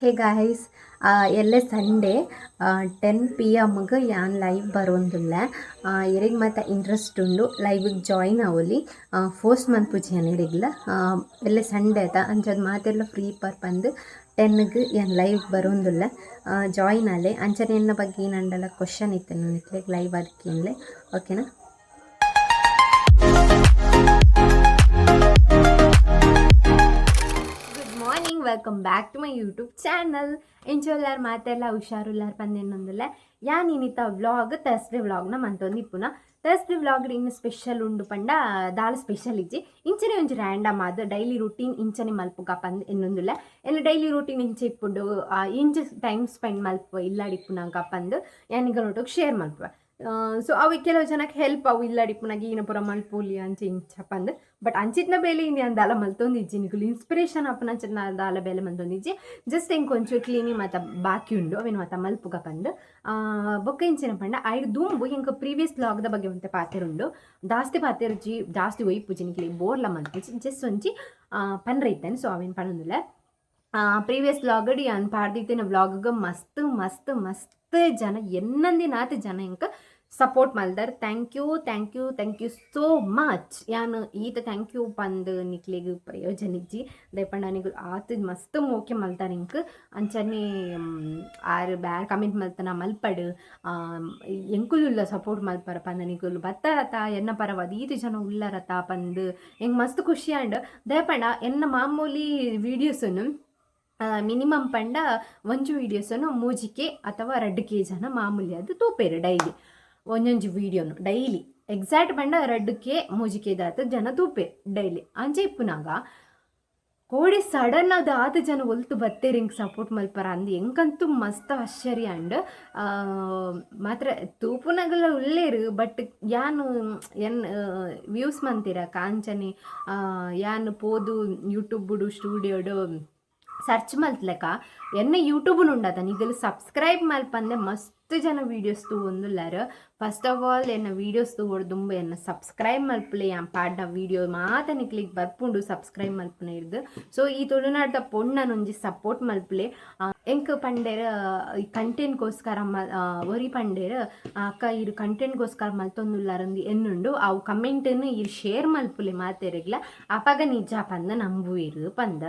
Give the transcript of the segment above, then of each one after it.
Hey guys, ಎಲ್ಲೇ Sunday 10 PM ಯಾನ್ live ಬರೋಂದುಲ್ಲ. ಇರಿಗೆ ಮತ್ತೆ ಇಂಟ್ರೆಸ್ಟ್ ಉಂಡು ಲೈವಿಗೆ ಜಾಯಿನ್ ಆವೊಲಿ. ಫೋಸ್ಟ್ ಮನ್ಪುಜಿ ಅನಿಡಿಗ್ಲ ಎಲ್ಲೇ ಸಂಡೇ ಆತ ಅಂಚದು ಮಾತೆಲ್ಲ ಫ್ರೀ ಪರ್ಪಂದು 10ಗೆ ಯಾನ್ ಲೈವ್ ಬರೋಂದುಲ್ಲ. ಜಾಯಿನ್ ಆಲೆ ಅಂಚನೆ ಎನ್ನ ಬಗ್ಗೆ ನಂಡಲ ಕ್ವಶನ್ ಇತ್ತು ನನಗೆ ಲೈವ್ ಅದಕ್ಕೆ ಓಕೆನಾ. Morning, welcome back to my YouTube channel. ಎಂಚೊಲ್ಲಾರು ಮಾತೆಲ್ಲ ಹುಷಾರುಲ್ಲಾರು ಪಂದೆನ್ನೊಂದುಲ್ಲ. ಯಾನ್ ಇನ್ನಿತ ವ್ಲಾಗ್ ಥರ್ಸ್ಡೇ ವ್ಲಾಗ್ನ ಮಂತೊಂದು ಇಪ್ಪುನ. ಥರ್ಸ್ಡೇ ವ್ಲಾಗ್ ಇನ್ನು ಸ್ಪೆಷಲ್ ಉಂಡು ಪಂಡ ದಾಲ ಸ್ಪೆಷಲ್ ಇಜ್ಜಿ ಇಂಚನೆ ಒಂಜಿ ರ್ಯಾಂಡಮ್ ಆದ್ ಡೈಲಿ ರೂಟೀನ್ ಇಂಚನೆ ಮಲ್ಪುಗ ಪಂದ್ ಎನ್ನೊಂದುಲ್ಲ. ಎಲ್ಲ ಡೈಲಿ ರೂಟೀನ್ ಇಂಚೆ ಇಪ್ಪುಂಡು ಇಂಚೆ ಟೈಮ್ ಸ್ಪೆಂಡ್ ಮಲ್ಪುವ ಇಲ್ಲಾಡಿಪ್ಪುನಾಗ ಪಂದ್ ಯಾನಿಗ ನೋಟೋಗಿ ಶೇರ್ ಮಲ್ಪುವ. ಸೊ ಅವು ಕೆಲವು ಜನಕ್ಕೆ ಹೆಲ್ಪ್ ಅವು ಇಲ್ಲಾಡಿಪ್ಪುನಾಗ ಈನ ಪೂರ ಮಲ್ಪೂಲಿ ಅಂಚೆ ಇಂಚ ಪಂದ್. ಬಟ್ ಅಂಚಿತ್ನ ಬೇಲೆ ಇಂಡಿ ಅಂದಾಲ ಮಲ್ತೊಂದಿಜ್ಜಿ ನಿಕುಲು ಇನ್ಸ್ಪಿರೇಷನ್ ಅಪ್ಪನ ಅಂಚಿನ ದಾಲ ಬೇಲೆ ಮಲ್ತೊಂದಿಜ್ಜಿ. ಜಸ್ಟ್ ಹೆಂಗೆ ಕೊಂಚ ಕ್ಲೀನಿ ಮತ್ತು ಬಾಕಿ ಉಂಡು ಅವೇನು ಮತ್ತು ಮಲ್ಪುಗ ಪಂದ್ ಬೊಕ್ಕ ಇಂಚಿನ ಪಂಡ ಐದು ದುಂಬು ಹಿಂಗೆ ಪ್ರೀವಿಯಸ್ ವ್ಲಾಗ್ದ ಬಗ್ಗೆ ಮತ್ತೆ ಪಾತೆರುಂಡು ಜಾಸ್ತಿ ಪಾತೆರುಜಿ ಜಾಸ್ತಿ ಒಯ್ಪುಜಿ ನಿಕ್ಲಿ ಬೋರ್ಲ ಮಲ್ಪುಜಿ ಜಸ್ಟ್ ಒಂಚಿ ಪನ್ರ ಇತ್ತೇನೆ. ಸೊ ಅವೇನು ಪನ್ನೊಂದಿಲ್ಲ. ಪ್ರೀವಿಯಸ್ ವ್ಲಾಗಡಿ ಅನ್ ಪಾಡ್ದಿತ್ತಿನ ವ್ಲಾಗ್ಗೆ ಮಸ್ತ್ ಮಸ್ತ್ ಮಸ್ತ್ ಜನ ಎನ್ನಂದಿನಾತ್ ಜನ ಇಂಕ ಸಪೋರ್ಟ್ ಮಲ್ದಾರ್. Thank you so much. ಯಾನು ಈತ ಥ್ಯಾಂಕ್ ಯು ಪಂದ್ ನಿಕ್ಲಿಗೆ ಪ್ರಯೋಜನ ಇಜ್ಜಿ ದಯಪಂಡ ನಿಗು ಆತ ಮಸ್ತ್ ಮೋಕೆ ಮಲ್ತಾರ ಇಂಕ್ ಅಂಚನೆ ಆರು ಬ್ಯಾರ್ ಕಮೆಂಟ್ ಮಲ್ತನ ಮಲ್ಪಡು ಎಂಕುಲುಲ್ಲ ಸಪೋರ್ಟ್ ಮಲ್ಪರ ಪಂದ ನಿಗುಲು ಬತ್ತಾರತ ಎನ್ನ ಪರವಾದ ಈತ ಜನ ಉಳ್ಳರತ ಪಂದ್ ಎಂಗೆ ಮಸ್ತ್ ಖುಷಿ ಅಂಡ್ ದಯಪಂಡ ಎನ್ನ ಮಾಮೂಲಿ ವೀಡಿಯೋಸನ್ನು ಮಿನಿಮಮ್ ಪಂಡ ಒಂಜು ವೀಡಿಯೋಸನ್ನು 3K ಅಥವಾ 2K ಜನ ಮಾಮೂಲಿ ಅದು ತೂಪೇರು ಡೈಲಿ ಒಂದೊಂಜು ವೀಡಿಯೋನು ಡೈಲಿ ಎಕ್ಸಾಕ್ಟ್ ಪಂಡ 2K 3K ದಾತ ಜನ ತೂಪೇರು ಡೈಲಿ ಅಂಚೆ ಇಪ್ಪುನಾಗ ಕೋಡಿ ಸಡನ್ ಅದು ಆತ ಜನ ಒಲ್ತು ಬತ್ತೇರಿ ಹಿಂಗೆ ಸಪೋರ್ಟ್ ಮಲ್ಪರ ಅಂದು ಎಂಕಂತೂ ಮಸ್ತ್ ಆಶ್ಚರ್ಯ ಅಂಡ್ ಮಾತ್ರ ತೂಪುನಾಗೆಲ್ಲ ಉಳ್ಳೇರು. ಬಟ್ ಯಾನು ಎನ್ ವ್ಯೂಸ್ ಮಂತೀರ ಕಾಂಚನೆ ಯಾನು ಪೋದು ಯೂಟ್ಯೂಬುಡು ಸ್ಟುಡಿಯೋಡು ಸರ್ಚ್ ಮಲ್ತ್ಲೆಕ್ಕ ಎನ್ನ ಯೂಟ್ಯೂಬ್ನು ಉಂಡತ ನಿಗಲು ಸಬ್ಸ್ಕ್ರೈಬ್ ಮಲ್ಪಂದೆ ಮಸ್ತ್ ಜನ ವೀಡಿಯೋಸ್ ತೂ ಒಂದುಲ್ಲಾರು. ಫಸ್ಟ್ ಆಫ್ ಆಲ್ ಎನ್ನ ವೀಡಿಯೋಸ್ ತೂವೋಡು ದುಂಬ ಎನ್ನ ಸಬ್ಸ್ಕ್ರೈಬ್ ಮಲ್ಪಲೆ ಯಾನ್ ಪಾಡ್ನ ವೀಡಿಯೋ ಮಾತ ನಿಕ್ಲಿಗೆ ಬರ್ಪುಂಡು ಸಬ್ಸ್ಕ್ರೈಬ್ ಮಲ್ಪನೆ ಇರ್ದು. ಸೊ ಈ ತುಳುನಾಡ್ದ ಪೊಣ್ಣನೊಂಜಿ ಸಪೋರ್ಟ್ ಮಲ್ಪಲೆ ಎಂಕ್ ಪಂಡೇರ ಈ ಕಂಟೆಂಟ್ಗೋಸ್ಕರ ಒರಿ ಪಂಡೇರ ಅಕ್ಕ ಇರು ಕಂಟೆಂಟ್ಗೋಸ್ಕರ ಮಲ್ತೊಂದುಲ್ಲಾರಂದು ಎನ್ನುಂಡು ಅವು ಕಮೆಂಟನ್ನು ಇರು ಶೇರ್ ಮಲ್ಪಲೆ ಮಾತೆರೆಗ್ಲ ಅಪಾಗ ನಿಜ ಪಂದ ನಂಬುವಿರು ಪಂದ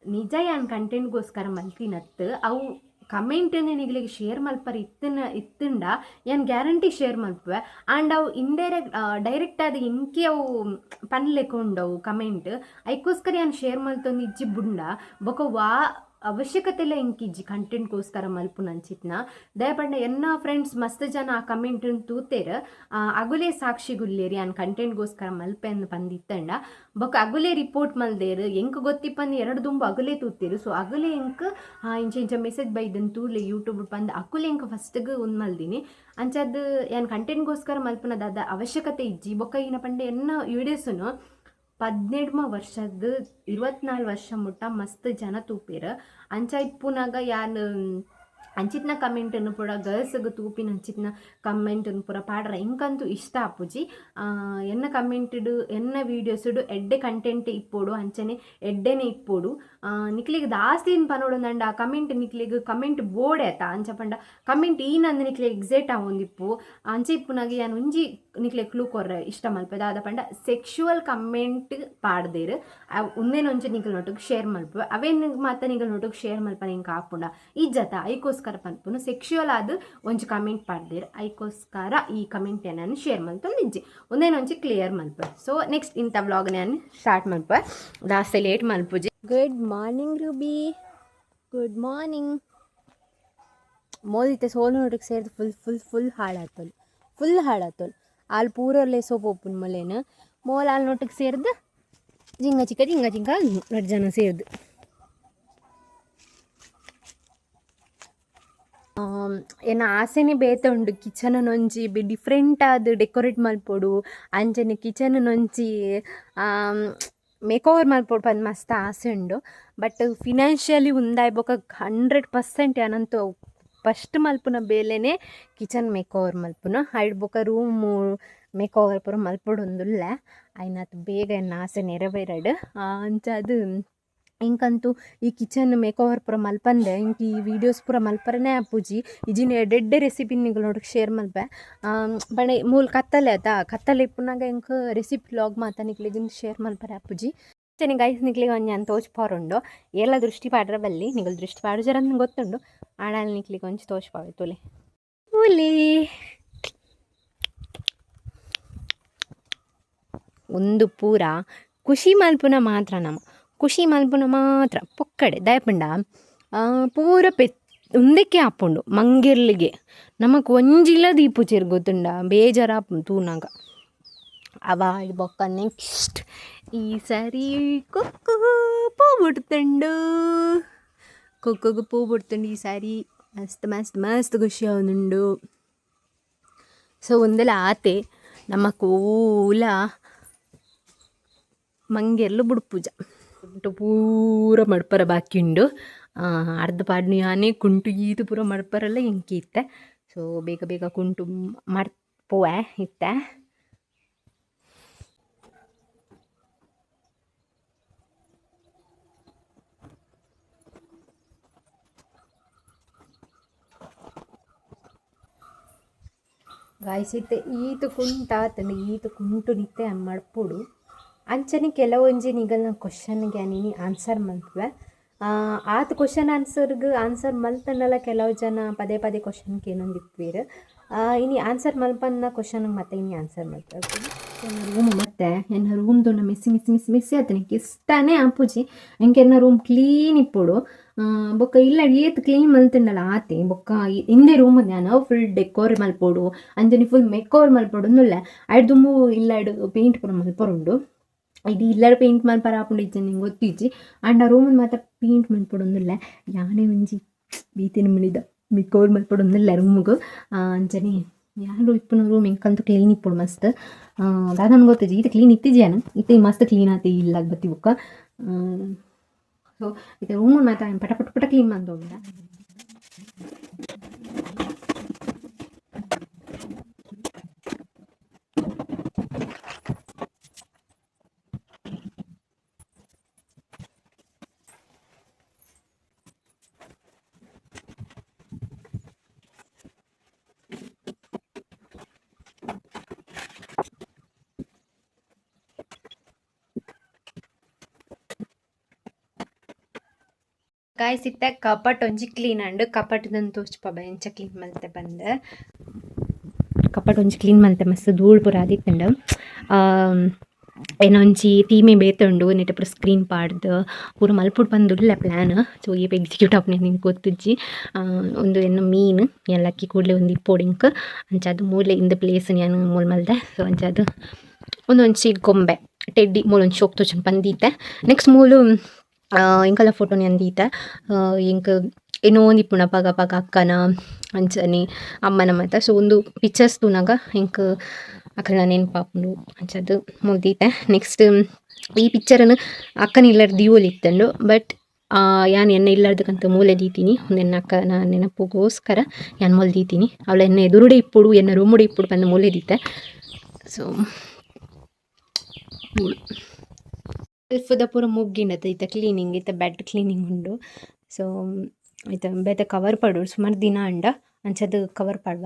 ನಿಜ ಯಾನ್ ಕಂಟೆಂಟ್ಗೋಸ್ಕರ ಮಲ್ತಿನತ್ತು ಅವು ಕಮೆಂಟನ್ನು ನಿಗ್ಲಿಗೆ ಶೇರ್ ಮಲ್ಪರ ಇತ್ತಂಡ ಯಾನ್ ಗ್ಯಾರಂಟಿ ಶೇರ್ ಮಲ್ಪುವೆ. ಆ್ಯಂಡ್ ಅವು ಡೈರೆಕ್ಟ್ ಆದ ಇಂಕಿ ಅವು ಪನ್ಲೆಕೊಂಡವು ಕಮೆಂಟ್ ಅದಕ್ಕೋಸ್ಕರ ಯಾನ್ ಶೇರ್ ಮಲ್ತೊಂದು ಇಜ್ಜಿ ಬುಂಡ ಬೊಕ ಅವಶ್ಯಕತೆ ಇಲ್ಲ ಇಂಕಿಜ್ಜಿ ಕಂಟೆಂಟ್ಗೋಸ್ಕರ ಮಲ್ಪುನ ಅಂಚಿತ್ನ ದಯಪಂಡ ಎನ್ನ ಫ್ರೆಂಡ್ಸ್ ಮಸ್ತ್ ಜನ ಆ ಕಮೆಂಟನ್ನು ತೂತೇರ ಅಗುಲೇ ಸಾಕ್ಷಿ ಗುಲ್ಲೇರಿ ಯಾನ್ ಕಂಟೆಂಟ್ಗೋಸ್ಕರ ಮಲ್ಪೆ ಅಂದು ಪಂದಿತ್ತಂಡ ಬೊಕ ಅಗುಲೇ ರಿಪೋರ್ಟ್ ಮಲ್ದೇರು ಎಂಕ್ ಗೊತ್ತಿಪ್ಪಂದು 2 ದುಂಬು ಅಗುಲೇ ತೂತೇರು. ಸೊ ಅಗುಲೇ ಎಂಕ್ ಇಂಚ ಮೆಸೇಜ್ ಬೈದನ್ ತೂಲೆ ಯೂಟ್ಯೂಬ್ ಪಂದು ಅಕುಲೆ ಎಂಕ್ ಫಸ್ಟ್ಗೆ ಒಂದು ಮಲ್ದಿನಿ ಅಂಚದ್ದು ಯಾನ್ ಕಂಟೆಂಟ್ಗೋಸ್ಕರ ಮಲ್ಪುನದ ಅದ ಅವಶ್ಯಕತೆ ಇಜ್ಜಿ ಬೊಕ ಇನ್ನ ಪಂಡ ಎನ್ನ ವೀಡಿಯೋಸನ್ನು 17 ವರ್ಷದ 24 ವರ್ಷ ಮುಟ್ಟ ಮಸ್ತ್ ಜನ ತೂಪೇರು ಅಂಚ ಇಪ್ಪುನಾಗ ಯಾನ್ ಅಂಚಿತ್ನ ಕಮೆಂಟನ್ನು ಪೂರ ಗರ್ಲ್ಸ್ಗೆ ತೂಪಿನ ಅಂಚಿತ್ನ ಕಮೆಂಟನ್ನು ಪೂರ ಪಾಡ್ರ ಇಂಕಂತೂ ಇಷ್ಟ ಆಪುಜಿ. ಎನ್ನ ಕಮೆಂಟಡು ಎನ್ನ ವೀಡಿಯೋಸುಡು ಎಡ್ಡೆ ಕಂಟೆಂಟ್ ಇಪ್ಪೋಡು ಅಂಚನೆ ಎಡ್ಡೆನೆ ಇಪ್ಪೋಡು ನಿಕ್ಲಿಗೆ ದಾಸ್ತಿ ಪನೋಡು ಅಂಡ ಆ ಕಮೆಂಟ್ ನಿಕ್ಲಿಗೆ ಕಮೆಂಟ್ ಬೋರ್ಡೆ ಆತ ಅಂಚ ಪಂಡ ಕಮೆಂಟ್ ಈನಂದು ನಿಕ್ಲೆ ಎಕ್ಸೈಟ್ ಆವೊಂದಿಪ್ಪು ಅಂಚೆ ಇಪ್ಪುನಾಗ ಯಾನು ಒಂಜಿ ನಿಕ್ಲೆ ಕ್ಲೂ ಕೊರ್ರೆ ಇಷ್ಟ ಮಲ್ಪದ ಆದ ಪಂಡ ಸೆಕ್ಷುವಲ್ ಕಮೆಂಟ್ ಪಾಡ್ದೇರು ಒಂದೇನೊಂಚೆ ನಿಕ್ಲು ನೋಟಿಗೆ ಶೇರ್ ಮಲ್ಪು ಅವೇನು ಮಾತ ನಿಕ್ಲು ನೋಟಿಗೆ ಶೇರ್ ಮಲ್ಪನ ಹಿಂಗೆ ಹಾಪುಂಡ ಇಜ್ಜತ ಐಕೋಸ್ಕರ ಪನ್ಪುನು ಸೆಕ್ಷುವಲ್ ಆದ ಒಂಜಿ ಕಮೆಂಟ್ ಪಾಡ್ದೇರು ಐಕೋಸ್ಕರ ಈ ಕಮೆಂಟ್ ನಾನು ಶೇರ್ ಮಲ್ತೊಂದು ಇಜ್ಜಿ ಒಂದೇನೊಂಚಿ ಕ್ಲಿಯರ್ ಮಲ್ಪ. ಸೊ ನೆಕ್ಸ್ಟ್ ಇಂಥ ವ್ಲಾಗ್ ನಾನು ಸ್ಟಾರ್ಟ್ ಮಲ್ಪ ದಾಸ್ತಿ ಲೇಟ್ ಮಲ್ಪುಜಿ. Good morning Ruby, good morning. ಮೋದಿತ್ತೆ ಸೋಲು ನೋಟಿಗೆ ಸೇರಿದು ಫುಲ್ ಹಾಳಾತೋಲ್ ಆಲ್ ಪೂರಲ್ಲೇ ಸೋಪ್ ಒಪ್ಪುನ್ ಮೊಲೇನು ಮೋಲ್ ಆಲ್ ನೋಟಿಗೆ ಸೇರಿದು ಜಿಂಗ ಚಿಕ್ಕ 2 ಜನ ಸೇರಿದು ಏನ ಆಸೆನೆ ಬೇತೆ ಉಂಡು ಕಿಚನ್ ನೊಂಜಿ ಡಿಫ್ರೆಂಟ್ ಆದ್ ಡೆಕೋರೇಟ್ ಮಲ್ಪೊಡು ಅಂಚನೆ ಕಿಚನ್ ನೊಂಜಿ ಮೇಕ್ ಓವರ್ ಮಲ್ಪೊಡು ಪಂದ್ ಮಸ್ತ್ ಆಸೆ ಉಂಡು. ಬಟ್ ಫಿನಾನ್ಷಿಯಲಿ ಉಂದಾಯ್ಬೋಕ 100% ಯಾನಂತೂ ಫಸ್ಟ್ ಮಲ್ಪುನ ಬೇಲೆನೆ ಕಿಚನ್ ಮೇಕ್ ಓವರ್ ಮಲ್ಪುನ ಐಡ್ಬೋಕ ರೂಮು ಮೇಕ್ ಓವರ್ ಪೂರ ಮಲ್ಪೊಡು ಒಂದುಲ್ಲ ಐನತ್ ಬೇಗ ಎನ್ನ ಆಸೆ ನೆರವೇರಡು ಅಂಚ ಅದು ಇಂಕಂತೂ ಈ ಕಿಚನ್ ಮೇಕ್ ಓವರ್ ಪೂರ ಮಲ್ಪಂದೆ ಇಂಕ ಈ ವಿಡಿಯೋಸ್ ಪೂರ ಮಲ್ಪರನೇ ಆಪುಜಿ ಇಜಿನ ಎಡ್ಡೆ ರೆಸಿಪಿ ನಿಗಳು ನೋಡಕ್ಕೆ ಶೇರ್ ಮಲ್ಪೆ ಬಣ ಮೂಲ ಕತ್ತಲೆ ಕತ್ತಲೆ ಇಪ್ಪುನಾಗ ಇಂಕ ರೆಸಿಪಿ ಲಾಗ್ ಮಾತ ನಿಕ್ಲಿಗಿಂದ ಶೇರ್ ಮಲ್ಪರೆ ಆಪುಜಿ ಚೆನ್ನಾಗಿ ಗೈಸ್ ನಿಕ್ಲಿಗೆ ಒಂದು ನಾನು ತೋಚ್ಪಾರುಂಡು ಎಲ್ಲ ದೃಷ್ಟಿ ಪಾಡ್ರ ಬಲ್ಲಿ ನಿಗಳು ದೃಷ್ಟಿ ಪಾಡು ಅಂತ ಗೊತ್ತುಂಡು ಆಡಲ್ಲಿ ನಿಕ್ಲಿಗೆ ಒಂಚು ತೋಚ್ಪಾವೆ ತುಲೆ ಹುಲಿ ಒಂದು ಪೂರ ಖುಷಿ ಮಲ್ಪುನ ಮಾತ್ರ ಖುಷಿ ಮಲ್ಪುನ ಮಾತ್ರ ಪೊಕ್ಕಡೆ ದಯಪಂಡ ಪೂರ ಒಂದಕ್ಕೆ ಆಪುಂಡು ಮಂಗಿರ್ಲಿಗೆ ನಮಕ್ ಒಂಜಿಲ್ಲ ದೀಪುಚೇರು ಗೊತ್ತುಂಡ ಬೇಜಾರಾಪು ತೂನಾಗ ಅವಾಳ್ ಬೊಕ್ಕ ನೆಕ್ಸ್ಟ್ ಈ ಸರಿ ಕೊಕ್ಕು ಪೂ ಬಿಡ್ತುಂಡು ಕೊಕ್ಕಗೆ ಪೂ ಬಿಡ್ತುಂಡು ಈ ಸಾರಿ ಮಸ್ತ್ ಮಸ್ತ್ ಮಸ್ತ್ ಖುಷಿ ಅವನುಂಡು ಸೊ ಒಂದೆಲ್ಲ ಆತೆ ನಮ್ಮ ಕೂಲ ಮಂಗೆರ್ಲು ಬುಡ್ಪೂಜ ಪೂರ ಮಡ್ಪರ ಬಾಕಿ ಉಂಡು ಅರ್ಧ ಪಾಡ್ನು ಯಾನೇ ಕುಂಟು ಈತು ಪೂರ ಮಡ್ಪರೆಲ್ಲ ಇಂಕಿ ಇತ್ತೆ ಸೊ ಬೇಗ ಬೇಗ ಕುಂಟು ಮಡ್ಪುವೆ ಇತ್ತೆ ಗಾಯ್ಸಿತ್ತೆ ಈತು ಕುಂಟಾತಂಡು ಈತು ಕುಂಟು ನಿತ್ತೆ ಮಡ್ಪುಡು ಅಂಚನೆ ಕೆಲವೊಂಜಿ ನಿಗಲ್ನ ಕ್ವಶನ್ಗೆ ನೀನು ಆನ್ಸರ್ ಮಲ್ಪುವೆ ಆತ ಕ್ವಶನ್ ಆನ್ಸರ್ಗೆ ಆನ್ಸರ್ ಮಲ್ತಂಡಲ್ಲ ಕೆಲವು ಜನ ಪದೇ ಪದೇ ಕ್ವಶನ್ಗೆ ಏನೊಂದು ಇಕ್ವೀರು ಇನಿ ಆನ್ಸರ್ ಮಲ್ಪನ್ನ ಕ್ವಶನ್ಗೆ ಮತ್ತೆ ಇನಿ ಆನ್ಸರ್ ಮಲ್ಪೇವೆ ರೂಮ್ ಮತ್ತೆ ಎನ್ನ ರೂಮ್ದು ಮಿಸ್ಸಿ ಆತನ ಇಷ್ಟನೇ ಆಪುಜಿ ಎಂಕೆ ಎನ್ನ ರೂಮ್ ಕ್ಲೀನ್ ಇಪ್ಪುಡು ಬೊಕ್ಕ ಇಲ್ಲ ಏತ್ ಕ್ಲೀನ್ ಮಲ್ತಿಂಡಲ್ಲ ಆತೆ ಬೊಕ್ಕ ಹಿಂದೆ ರೂಮ್ ನಾನು ಫುಲ್ ಡೆಕೋರ್ ಮಲ್ಪೋಡು ಅಂಜನಿ ಫುಲ್ ಮೇಕೋರ್ ಮಲ್ಪೋಡು ಅಂದುಲ್ಲ ಅಡ್ ದುಮ್ಮು ಇಲ್ಲ ಪೇಂಟ್ ಪೂರ ಮಲ್ಪೊರುಂಡು ಇದು ಇಲ್ಲರ ಪೇಂಟ್ ಮಲ್ಪರ ಆಪುಂಡು ಇಜ್ಜಿ ನಿಂಗೆ ಗೊತ್ತಿಜ್ಜಿ ಆಂಡ ರೂಮನ್ ಮಾತ್ರ ಪೇಂಟ್ ಮಲ್ಪೊಡೊಂದುಲ್ಲ ಯಾನೇ ಒಂಜಿ ಬೀತಿನ ಮಿಳಿದ ಮಿಕೋರ್ ಮಲ್ಪೊಡೊಂದುಲ್ಲ ರೂಮ್ಗು ಅಂಚನೆ ಯಾರು ಇಪ್ಪುನ ರೂಮ್ ಎಂಕಂತೂ ಕ್ಲೀನ್ ಇಪ್ಪುಡು ಮಸ್ತ್ ದಾದನ್ ಗೊತ್ತಿಜ್ಜಿ ಇದು ಕ್ಲೀನ್ ಇತ್ತಿಜ್ಯಾನು ಇತ್ತೆ ಮಸ್ತ್ ಕ್ಲೀನ್ ಆತಿ ಇಲ್ಲ ಬತ್ತಿ ಬುಕ್ಕ ಸೊ ಇದು ರೂಮನ್ ಮಾತ್ರ ಪಟ ಪಟ ಪಟ ಕ್ಲೀನ್ ಮಾಡ್ದೋಗಿಲ್ಲ ಕಾಯಿಸಿತ್ತ ಕಪಟ್ ಒಂಜಿ ಕ್ಲೀನ್ ಅಂಡ್ ಕಪಟ್ದನ್ನು ತೋಚ್ಪ ಎಂಚ ಕ್ಲೀನ್ ಮಲ್ತೆ ಬಂದೆ ಕಪಟ್ ಒಂಜಿ ಕ್ಲೀನ್ ಮಲ್ತೆ ಮಸ್ತ್ ಧೂಳು ಪೂರ ಆದಿತ್ತಂಡು ಏನೊಂಜಿ ಥೀಮೆ ಬೇತುಂಡು ನೆಟ್ ಪೂರ ಸ್ಕ್ರೀನ್ ಪಾಡ್ದು ಪೂರ ಮಲ್ಪುಡು ಬಂದುಲ್ಲ ಪ್ಲ್ಯಾನ್ ಸೊ ಈ ಎಕ್ಸಿಕ್ಯೂಟ್ ಆಪ್ನೆ ನಿಂಗೆ ಗೊತ್ತಿಜ್ಜಿ ಒಂದು ಏನು ಮೀನು ಎಲ್ಲಕ್ಕಿ ಕೂಡಲೇ ಒಂದು ಇಪ್ಪೋಡಿಂಕ್ ಅಂಚದು ಮೂಲೆ ಇಂದ ಪ್ಲೇಸ್ ನಾನು ಮೂಲ ಮಲ್ದೆ ಸೊ ಅಂಚದು ಒಂದೊಂಚಿ ಗೊಂಬೆ ಟೆಡ್ಡಿ ಮೂಲೊಂದು ಶೋಕ್ ತೋಚನ್ ಬಂದಿತ್ತೆ ನೆಕ್ಸ್ಟ್ ಮೂಲು ಇಂಕಲ ಫೋಟೋ ಅಂದೀತೆ ಇಂಕ ಏನೋ ಒಂದು ಇಪ್ಪುಣ ಪಗ ಪಗ ಅಕ್ಕನ ಅಂಚನೆ ಅಮ್ಮನ ಮಾತ ಸೊ ಒಂದು ಪಿಕ್ಚರ್ಸ್ ತೂನಾಗ ಇಂಕ ಅಕ್ಕನ ನೆನಪಾಪುಂಡು ಅಂಚದು ಮುಗ್ದೀತೆ ನೆಕ್ಸ್ಟ್ ಈ ಪಿಕ್ಚರನ್ನು ಅಕ್ಕನ ಇಲ್ಲರ ದಿಯೋಲಿ ಇತ್ತಂಡು ಬಟ್ ಯಾನು ಎಣ್ಣೆ ಇಲ್ಲಾರ್ದಕ್ಕಂತ ಮೂಲೆ ದೀತೀನಿ ಒಂದು ಎನ್ನ ಅಕ್ಕನ ನೆನಪುಗೋಸ್ಕರ ನಾನು ಮೂಲೆ ದೀತೀನಿ ಅವಳ ಎಣ್ಣೆ ಎದುರುಡೆ ಇಪ್ಪುಡು ಎನ್ನ ರೂಮುಡೆ ಇಪ್ಪುಡು ಬಂದು ಮೂಲೆ ದೀತೆ ಸೊ ಸೆಲ್ಫ್ದ ಪೂರ ಮುಗ್ಗಿಂಡತ್ತೆ ಈತ ಕ್ಲೀನಿಂಗ್ ಈತ ಬೆಡ್ ಕ್ಲೀನಿಂಗ್ ಉಂಡು ಸೊ ಈತ ಬೇತೆ ಕವರ್ ಪಡು ಸುಮಾರು ದಿನ ಅಂಡ ಅಂಚದು ಕವರ್ ಪಡ್ವ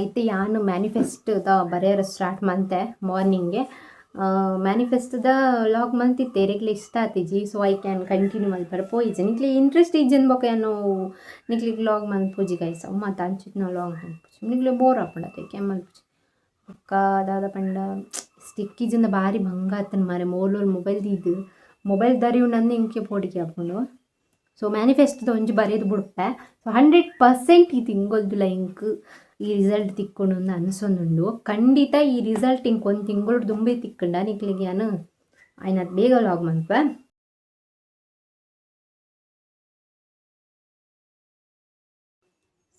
ಇತ್ತು ಯಾನು ಮ್ಯಾನಿಫೆಸ್ಟ್ದ ಬರೆಯೋರು ಸ್ಟಾರ್ಟ್ ಮಂತೆ ಮಾರ್ನಿಂಗ್ಗೆ ಮ್ಯಾನಿಫೆಸ್ಟ್ದ ಲಾಗ್ ಮಂತಿತ್ತೆ ರೆಗ್ಲಿ ಇಷ್ಟ ಆತಿಜಿ ಸೊ ಐ ಕ್ಯಾನ್ ಕಂಟಿನ್ಯೂ ಮಲ್ಪರ ಪೋಯಿಜೆ ನಿಕ್ಲಿ ಇಂಟ್ರೆಸ್ಟ್ ಇಜ್ಜನ್ ಬೊಕ ಏನು ನಿಕ್ಲಿಗೆ ಲಾಗ್ ಮಲ್ಪುಜಿ ಗೈಸ ಮತ್ತು ಅಂಚಿತ್ ನಾವು ಲಾಗ್ ಮಲ್ಪುಜಿ ನಿಕ್ಲಿ ಬೋರ್ ಆಪುಂಡತೆ ಕ್ಯಾನ್ ಮಲ್ಪುಜಿ ಬೊಕ್ಕ ದಾದ ಪಂಡ ಸ್ಟಿಕ್ ಇಜ್ಜಿಂದ ಭಾರಿ ಭಂಗ ಆತನ ಮಾರೆ ಮೋಲೋಲ್ ಮೊಬೈಲ್ ದೀದು ಮೊಬೈಲ್ ದರಿವು ನಂದು ಇಂಕೆ ಪೋಡಿಗೆ ಆಪುಂಡು ಸೊ ಮ್ಯಾನಿಫೆಸ್ಟ್ದ ಒಂಜಿ ಬರೆದು ಬಿಡ್ಪೆ ಸೊ 100% ಈ ತಿಂಗೊಲ್ದುಲ ಇಂಕ್ ಈ ರಿಸಲ್ಟ್ ತಿಕ್ಕೊಂಡು ಒಂದು ಅನ್ಸೊಂದುಂಡು ಖಂಡಿತ ಈ ರಿಸಲ್ಟ್ ಇಂಕ್ ಒಂದು ತಿಂಗಳು ದುಂಬೆ ತಿಕ್ಕಂಡ ನಿಕ್ಲಿಗೆ ನಾನು ಆಯ್ನದು ಬೇಗ ಲಾಗ್ ಮನ್ಪೆ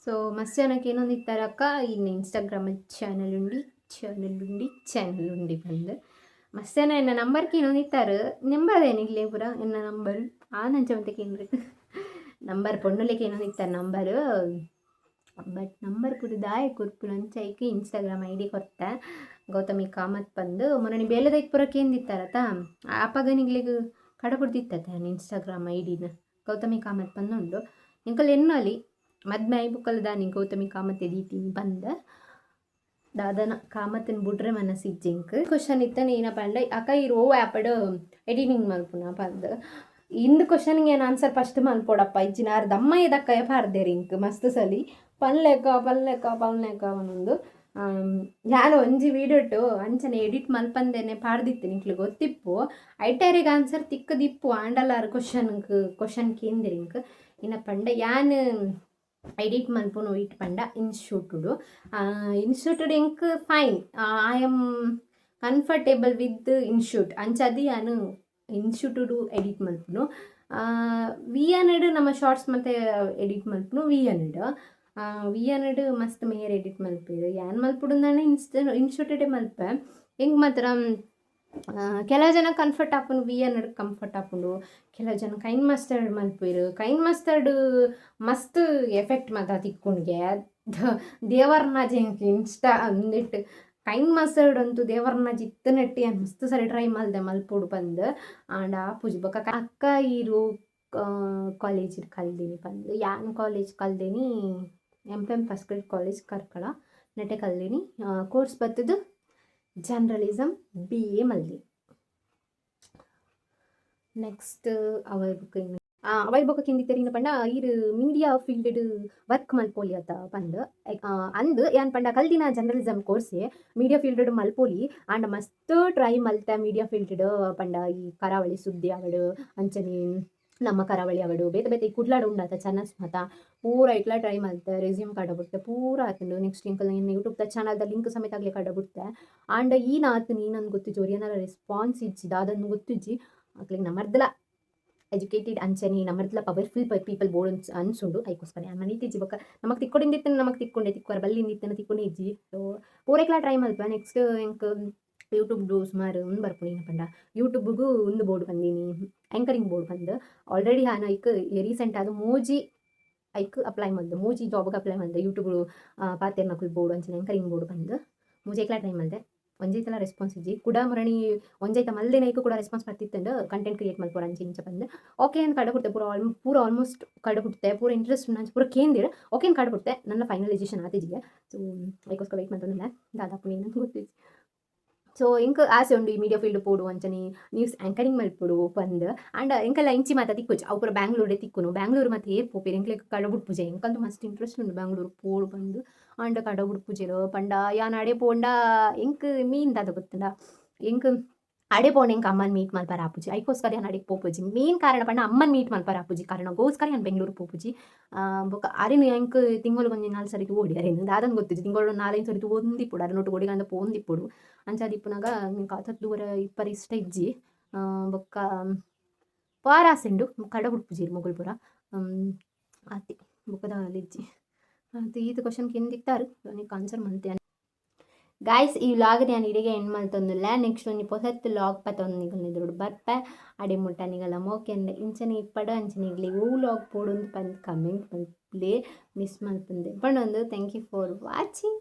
ಸೊ ಸೊ ಮಸ್ತ್ ಜನಕ್ಕೆ ಏನೊಂದು ಇತ್ತಾರಕ್ಕ ಇನ್ನು ಇನ್ಸ್ಟಾಗ್ರಾಮ್ ಚಾನಲ್ ಉಂಡಿ ಬಂದು ಮಸ್ತ್ ಜನ ಎನ್ನ ನಂಬರ್ಗೆ ಏನೊಂದು ಇತ್ತಾರೆ ನಂಬರ್ ಏನಿಲ್ಲ ಪೂರ ಎನ್ನ ನಂಬರ್ ನಂಚವಂತಕ್ಕೆ ಏನು ನಂಬರ್ ಪೊಣ್ಣುಲೆಕ್ಕೆ ಏನೊಂದು ಇತ್ತಾರೆ ನಂಬರು ಬಟ್ ನಂಬರ್ ಪುರ ದಾಯ ಕುರ್ಪುನ ಅಂಚೈಕೆ ಇನ್ಸ್ಟಾಗ್ರಾಮ್ ಐ ಡಿ ಕೊರ್ತೆ ಗೌತಮಿ ಕಾಮತ್ ಬಂದು ಮೊನ್ನೆ ಬೇಲೆದೈಕ್ ಪುರಕ್ಕೆ ಏನಿತ್ತಾರತ ಆಪಗನಿಗ್ಲಿಗೆ ಕಡಪುಡ್ತಿತ್ತತೆ ಇನ್ಸ್ಟಾಗ್ರಾಮ್ ಐ ಡಿನ ಗೌತಮಿ ಕಾಮತ್ ಬಂದುಂಡು ಇಂಕಲ್ ಎನ್ನಲಿ ಮದ್ಮೆ ಐಬುಕ್ಕಲ್ ದಾನಿ ಗೌತಮಿ ಕಾಮತ್ ಎದೀತೀನಿ ಬಂದ ದಾದನ ಕಾಮತ್ತಿನ ಬಿಡ್ರೆ ಮನಸ್ಸಿಜ್ಜಿಂಕ್ ಕ್ವಶನ್ ಇತ್ತಾನೆ ಏನ ಪಂಡ ಅಕ್ಕ ಈ ರೋ ಆ್ಯಪಡ್ ಎಡಿಟಿಂಗ್ ಮಲ್ಪುನ ಪಂದ ಇಂದು ಕ್ವಶನ್ಗೆ ಏನು ಆನ್ಸರ್ ಫಸ್ಟ್ ಮಲ್ಪೋಡಪ್ಪ ಇಜ್ಜಿನಾರು ದಮ್ಮ ಎದಕ್ಕಯ ಪಾರ್ದೇರಿ ಇಂಕ್ ಮಸ್ತ್ ಸಲಿ ಪಲ್ಲೆಕ್ಕ ಒಂದೊಂದು ನಾನು ಒಂಜಿ ವೀಡಿಯೋಟು ಅಂಚನೆ ಎಡಿಟ್ ಮಲ್ಪಂದೇನೆ ಪಾಡ್ದಿತ್ತು ನಿಂಕ್ಲು ಗೊತ್ತಿಪ್ಪು ಐಟೈರಿಗೆ ಆನ್ಸರ್ ತಿಕ್ಕದಿಪ್ಪು ಆಂಡಲಾರು ಕ್ವಶನ್ ಕೇಂದ್ರಿಂಕ್ ಇನ್ನ ಪಂಡ ಯಾನ್ ಎಡಿಟ್ ಮಲ್ಪುನು ಇಟ್ ಪಂಡ ಇನ್ಸ್ಟಿಟ್ಯೂಡ್ ಇಂಕ್ fine I am comfortable with institute ಅಂಚದಿ ನಾನು ಇನ್ಸ್ಟಿಟ್ಯೂಡು ಎಡಿಟ್ ಮಲ್ಪುನು V100 ನಮ್ಮ ಶಾರ್ಟ್ಸ್ ಮತ್ತು ಎಡಿಟ್ ಮಲ್ಪುನು V100 ಮಸ್ತ್ ಮೇಯರ್ ಎಡಿಟ್ ಮಲ್ಪೇರು ಯಾನ್ ಮಲ್ಪುಡು ನಾನು ಇನ್ಸ್ಟಿಟ್ಯೂಟೇ ಮಲ್ಪೆ ಹಿಂಗೆ ಮಾತ್ರ ಕೆಲವು ಜನ ಕಂಫರ್ಟ್ ಆಪುಂಡು V100 ಕಂಫರ್ಟ್ ಆಪುಂಡು ಕೆಲವು ಜನ ಕೈನ್ ಮಸ್ಟರ್ಡ್ ಮಲ್ಪೇರು ಕೈನ್ ಮಸ್ಟರ್ಡ್ ಮಸ್ತ್ ಎಫೆಕ್ಟ್ ಮಾತ ತಿಕ್ಕೊಂಡ್ಗೆ ದೇವರ್ನ ಜಂಕ್ ಇನ್ಸ್ಟಾ ಅಂದಿಟ್ಟು ಕೈನ್ ಮಸ್ಟರ್ಡ್ ಅಂತೂ ದೇವರ್ನ ಜಿತ್ತು ನೆಟ್ಟಿ ಮಸ್ತ್ ಸರಿ ಟ್ರೈ ಮಲ್ದೆ ಮಲ್ಪುಡು ಬಂದು ಆಂಡ ಪೂಜಿ ಬೊಕ್ಕ ಅಕ್ಕ ಇರು ಕಾಲೇಜ್ ಕಲ್ದೀನಿ ಬಂದು ಯಾನ್ ಕಾಲೇಜ್ ಕಲ್ದೀನಿ M first grade college Karkala Nitte ಕಲ್ದೀನಿ ಕೋರ್ಸ್ ಬರ್ತದ್ದು ಜರ್ನಲಿಸಮ್ BA ಮಲ್ದಿ ನೆಕ್ಸ್ಟ್ ಅವೈ ಬೊಕ್ಕ ಕಿಂದಿತ್ತೇರಿನ ಪಂಡ ಈರು ಮೀಡಿಯಾ ಫೀಲ್ಡ್ ವರ್ಕ್ ಮಲ್ಪೋಲಿ ಅತ್ತ ಪಂದು ಅಂದು ಏನ್ ಪಂಡ ಕಲ್ದಿನ ಜರ್ನಲಿಸಮ್ ಕೋರ್ಸೆ ಮೀಡಿಯಾ ಫೀಲ್ಡ್ ಮಲ್ಪೋಲಿ ಆಂಡ ಮಸ್ತ್ ಟ್ರೈ ಮಲ್ತೆ ಮೀಡಿಯಾ ಫೀಲ್ಡ್ ಪಂಡ ಈ ಕರಾವಳಿ ಸುದ್ದಿ ಅವಡು ಅಂಚನೆ ನಮ್ಮ ಕರಾವಳಿ ಅವಡು ಬೇತೆ ಈ ಕುಡ್ಲಾಡು ಉಂಡಾತ ಚಾನಲ್ಸ್ ಮಾತ ಪೂರ ಇಟ್ಲ ಟ್ರೈ ಮಲ್ತೆ ರೆಸ್ಯೂಮ್ ಕಡಬಿಡ್ತೆ ಪೂರ ಹಾಕೊಂಡು ನೆಕ್ಸ್ಟ್ ಇಂಕಲ್ ಯೂಟ್ಯೂಬ್ ಚಾನಲ್ದ ಲಿಂಕ್ ಸಮೇತ ಆಗಲಿ ಕಡಬಿಡ್ತೆ ಆಂಡ ಈ ನಾತು ನೀನಂದು ಗೊತ್ತಿಜ್ಜಿ ಒರಿಯನಾರ ರೆಸ್ಪಾನ್ಸ್ ಇಜ್ಜಿದ ಅದನ್ನು ಗೊತ್ತಿಜ್ಜಿ ಅಕ್ಲಿಗೆ ನಮ್ಮರ್ದಲ ಎಜುಕೇಟೆಡ್ ಅಂಚನೆ ನಮ್ಮರ್ದಲ ಪವರ್ಫುಲ್ ಪೀಪಲ್ ಬೋರ್ಡ್ ಅನ್ಸುಂಡು ಐಕೋಸ್ಕರ ನಾನು ಮನೀತಿಜ್ಜಿ ಬೊಕ್ಕ ನಮಗೆ ತಿಕ್ಕೊಂಡಿದ್ದಿತ್ತು ನಮಗೆ ತಿಕ್ಕೊಂಡೆ ಬಲ್ಲಿಂದಿತ್ತನ ತಿಕ್ಕೊಂಡೆ ಇಜ್ಜಿ ಸೊ ಪೂರೆಕ್ಲ ಟ್ರೈ ಮಲ್ಪ ನೆಕ್ಸ್ಟ್ ಇಂಕ್ ಯೂಟ್ಯೂಬ್ಡು ಸುಮಾರು ಒಂದು ಬರ್ಪುಣಿ ಪಂಡ ಯೂಟ್ಯೂಬ್ಗೂ ಒಂದು ಬೋರ್ಡ್ ಬಂದೀನಿ ಆ್ಯಂಕರಿಂಗ್ ಬೋರ್ಡ್ ಬಂದು ಆಲ್ರೆಡಿ ನಾನು ರೀಸೆಂಟ್ ಅದು ಮೂಜಿ ಅಪ್ಲೈ ಮಾಡಿದೆ ಮೂಜಿ ಜಾಬ್ಗೆ ಅಪ್ಲೈ ಮಾಡಿದೆ ಯೂಟ್ಯೂಬ್ ಪಾತೇರ್ ನಕಲ್ ಬೋರ್ಡ್ ಅಂಚನೆ ಆ್ಯಂಕರಿಂಗ್ ಬೋರ್ಡ್ ಬಂದು ಮೂಜೈಕ್ಲ ಟ್ರೈ ಮಾಡಿದೆ ಒಂಜೈತಲ ರೆಸ್ಪಾನ್ಸ್ ಇಜ್ಜಿ ಕೂಡ ಮರಣಿ ಒಂಜೈತ ಮಲ್ದೇನೈಕು ಕೂಡ ರೆಸ್ಪಾನ್ಸ್ ಬರ್ತಿತ್ತಂಡು ಕಂಟೆಂಟ್ ಕ್ರಿಯೇಟ್ ಮಲ್ಪೋರು ಅಂಚೆ ಇಂಚ ಬಂದು ಓಕೆ ಏನು ಕಡಬಿಡ್ತೆ ಪೂರ ಆಲ್ಮೋಸ್ಟ್ ಕಡಬಿಡ್ತೆ ಪೂರ ಇಂಟ್ರೆಸ್ಟ್ ನಂಚೆ ಪೂರ ಕೇಂದಿರ ಓಕೆ ಏನು ಕಡಬಿಡ್ತೆ ನನ್ನ ಫೈನಲೈಸೇಷನ್ ಆತಿಜಿಗೆ ಸೊ ಅದಕ್ಕೋಸ್ಕರ ವೆಯ್ಟ್ ಮಾಡ್ತಂದಿಲ್ಲ ದಾದಾಪು ನೀನು ಗೊತ್ತಿದ್ದು ಸೊ ಇಂಕ ಆಸೆ ಉಂಡು ಈ ಮೀಡಿಯಾ ಫೀಲ್ಡ್ ಪೋಡು ಅಂಚನೆ ನ್ಯೂಸ್ ಆ್ಯಂಕರಿಂಗ್ ಮಲ್ಪೊಡು ಬಂದು ಆ್ಯಂಡ್ ಇಂಕಲ್ಲ ಇಂಚಿ ಮಾತ ತಿಕ್ಕೋಚು ಅವು ಪೂರ ಬ್ಯಾಂಗ್ಳೂರೇ ತಿಕ್ಕುನು ಬ್ಯಾಂಗ್ಳೂರು ಮತ್ತು ಏರ್ ಪೋಪೇರು ಇಂಕ್ಲೆಗ್ ಕಡಬುಡ್ ಪೂಜೆ ಇಂಕಂತೂ ಮಸ್ತ್ ಇಂಟ್ರೆಸ್ಟ್ ಉಂಡು ಬ್ಯಾಂಗ್ಳೂರು ಪೋಡು ಬಂದು ಆಂಡ ಕಡಬುಡ್ ಪೂಜೆರು ಪಂಡ ಯಾನ್ ಅಡೆ ಪೋಂಡ ಇಂಕ್ ಮೀನ್ ದಾದ ಗೊತ್ತಂಡ ಇಂಕ್ ಅಡೆ ಪೋಂಡ ಇಂಕ ಅಮ್ಮನ ಮೀಟ್ ಮಲ್ಪರ ಆಪುಜಿ ಐಕೋಸ್ಕರ ಯಾನ್ ಅಡೆಗೆ ಪೋಪುಜಿ ಮೇನ್ ಕಾರಣ ಪಂಡ ಅಮ್ಮನ ಮೀಟ್ ಮಲ್ಪರ ಆಪುಜಿ ಕಾರಣಗೋಸ್ಕರ ಯಾನ್ ಬೆಂಗಳೂರು ಪೋಪುಜಿ ಬೊಕ್ಕ ಅರಿನು ಇಂಕ್ ತಿಂಗಳು ಒಂದು 4 ಸರಿತು ಓಡಿ ಅರೇನು ದಾದನ್ ಗೊತ್ತಿಜ್ಜಿ ತಿಂಗಳು 4-5 ಸರಿತು ಒಂದಿಪ್ಪುಡು ಅರನೊಟ್ಟು ಓಡಿಗಂದ ಪೋಂದಿಪ್ಪುಡು ಅಂಚಾದಿಪ್ಪುನಾಗ ನಿಂಗೆ ಆತತ್ ದೂರ ಇಪ್ಪರು ಇಷ್ಟ ಇಜ್ಜಿ ಬೊಕ್ಕ ಪಾರಾಸೆಂಡು ಕಡಬುಡ್ ಪೂಜೆರು ಮೊಗಲ್ಪುರ ಆತಿ ಬೊಕ್ಕದ ಅಲ್ಲಿಜ್ಜಿ ಅದು ಇದು ಕ್ವಶನ್ಗೆ ಎಂದಿತ್ತಾರು ನನಗೆ ಆನ್ಸರ್ ಮಲ್ತೆ ಗಾಯ್ಸ್ ಈ ವ್ಲಾಗ್ ನಾನು ಇಡಿಗೆ ಎಂಡ್ ಮಲ್ತೊಂದಿಲ್ಲ ನೆಕ್ಸ್ಟ್ ಒಂದು ಹೊಸತ್ತು ವ್ಲಾಗ್ ಪತ್ತೊಂದು ನಿಗಲ್ನಿದ್ರು ಬರ್ಪೆ ಅಡೆ ಮುಟ್ಟ ನಿಗಲ್ಲ ಮೋಕೆ ಅಂದೆ ಇಂಚನೆ ಇಪ್ಪಡು ಅಂಚನೆ ಇಗ್ಲಿ ಹೂ ವ್ಲಾಗ್ ಪೋಡು ಪಂದು ಕಮೆಂಟ್ ಮಲ್ಪಲೇ ಮಿಸ್ ಮಲ್ಪಂದೆ ಪಂಡೊಂದು ಥ್ಯಾಂಕ್ ಯು ಫಾರ್ ವಾಚಿಂಗ್.